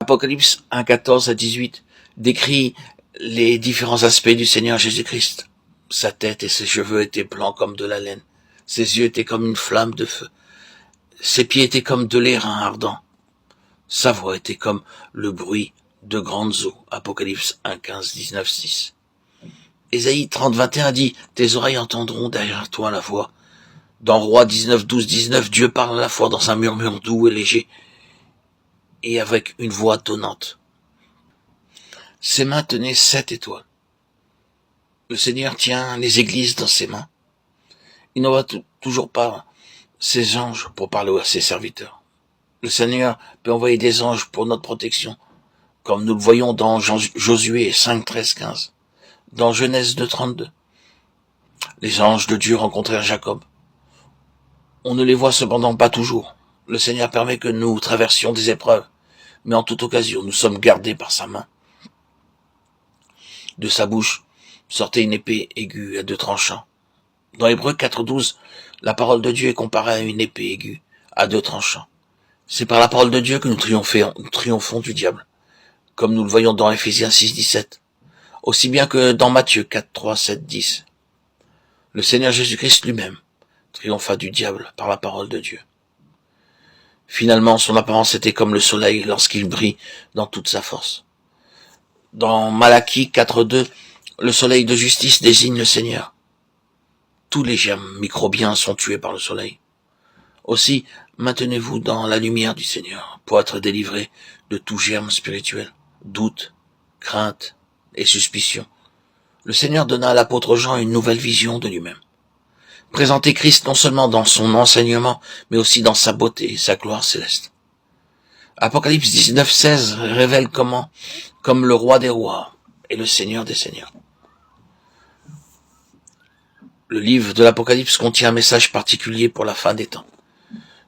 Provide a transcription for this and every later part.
Apocalypse 1, 14 à 18 décrit les différents aspects du Seigneur Jésus-Christ. Sa tête et ses cheveux étaient blancs comme de la laine. Ses yeux étaient comme une flamme de feu. Ses pieds étaient comme de l'airain ardent. Sa voix était comme le bruit de grandes eaux. Apocalypse 1, 15, 19, 6. Ésaïe 30, 21 dit « Tes oreilles entendront derrière toi la voix. » Dans Roi 19, 12, 19, Dieu parle à la fois dans un murmure doux et léger et avec une voix tonnante. Ses mains tenaient 7 étoiles. Le Seigneur tient les églises dans ses mains. Il n'envoie toujours pas ses anges pour parler à ses serviteurs. Le Seigneur peut envoyer des anges pour notre protection, comme nous le voyons dans Josué 5, 13, 15, dans Genèse 2, 32. Les anges de Dieu rencontrèrent Jacob. On ne les voit cependant pas toujours. Le Seigneur permet que nous traversions des épreuves, mais en toute occasion, nous sommes gardés par sa main. De sa bouche sortait une épée aiguë à 2 tranchants. Dans Hébreux 4, 12, la parole de Dieu est comparée à une épée aiguë à 2 tranchants. C'est par la parole de Dieu que nous triomphons du diable, comme nous le voyons dans Éphésiens 6, 17, aussi bien que dans Matthieu 4, 3, 7, 10. Le Seigneur Jésus-Christ lui-même triompha du diable par la parole de Dieu. Finalement, son apparence était comme le soleil lorsqu'il brille dans toute sa force. Dans Malachie 4, 2, le soleil de justice désigne le Seigneur. Tous les germes microbiens sont tués par le soleil. Aussi, maintenez-vous dans la lumière du Seigneur pour être délivré de tout germe spirituel, doute, crainte et suspicion. Le Seigneur donna à l'apôtre Jean une nouvelle vision de lui-même. Présenter Christ non seulement dans son enseignement, mais aussi dans sa beauté et sa gloire céleste. Apocalypse 19, 16 révèle comme le roi des rois et le Seigneur des seigneurs. Le livre de l'Apocalypse contient un message particulier pour la fin des temps.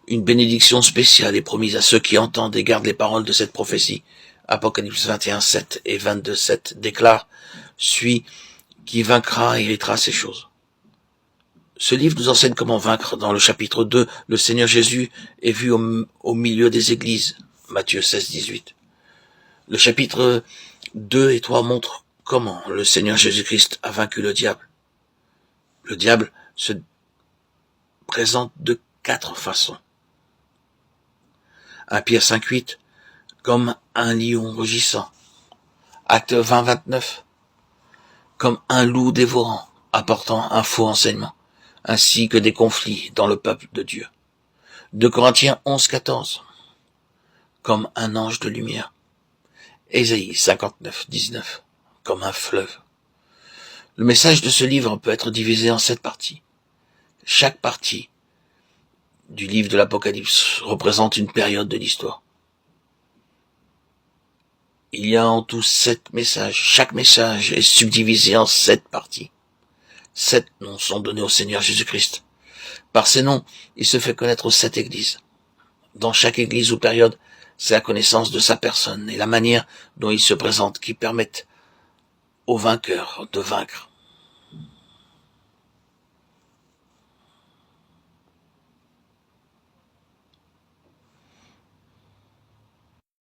Une bénédiction spéciale est promise à ceux qui entendent et gardent les paroles de cette prophétie. Apocalypse 21, 7 et 22, 7 déclare « Celui qui vaincra héritera ces choses ». Ce livre nous enseigne comment vaincre. Dans le chapitre 2, le Seigneur Jésus est vu au milieu des églises. Matthieu 16, 18. Le chapitre 2 et 3 montrent comment le Seigneur Jésus-Christ a vaincu le diable. Le diable se présente de 4 façons. 1 Pierre 5, 8, comme un lion rugissant. Acte 20, 29, comme un loup dévorant, apportant un faux enseignement, ainsi que des conflits dans le peuple de Dieu. 2 Corinthiens 11, 14, comme un ange de lumière. Ésaïe 59, 19, comme un fleuve. Le message de ce livre peut être divisé en 7 parties. Chaque partie du livre de l'Apocalypse représente une période de l'histoire. Il y a en tout 7 messages. Chaque message est subdivisé en 7 parties. 7 noms sont donnés au Seigneur Jésus-Christ. Par ces noms, il se fait connaître aux 7 églises. Dans chaque église ou période, c'est la connaissance de sa personne et la manière dont il se présente qui permettent aux vainqueurs de vaincre.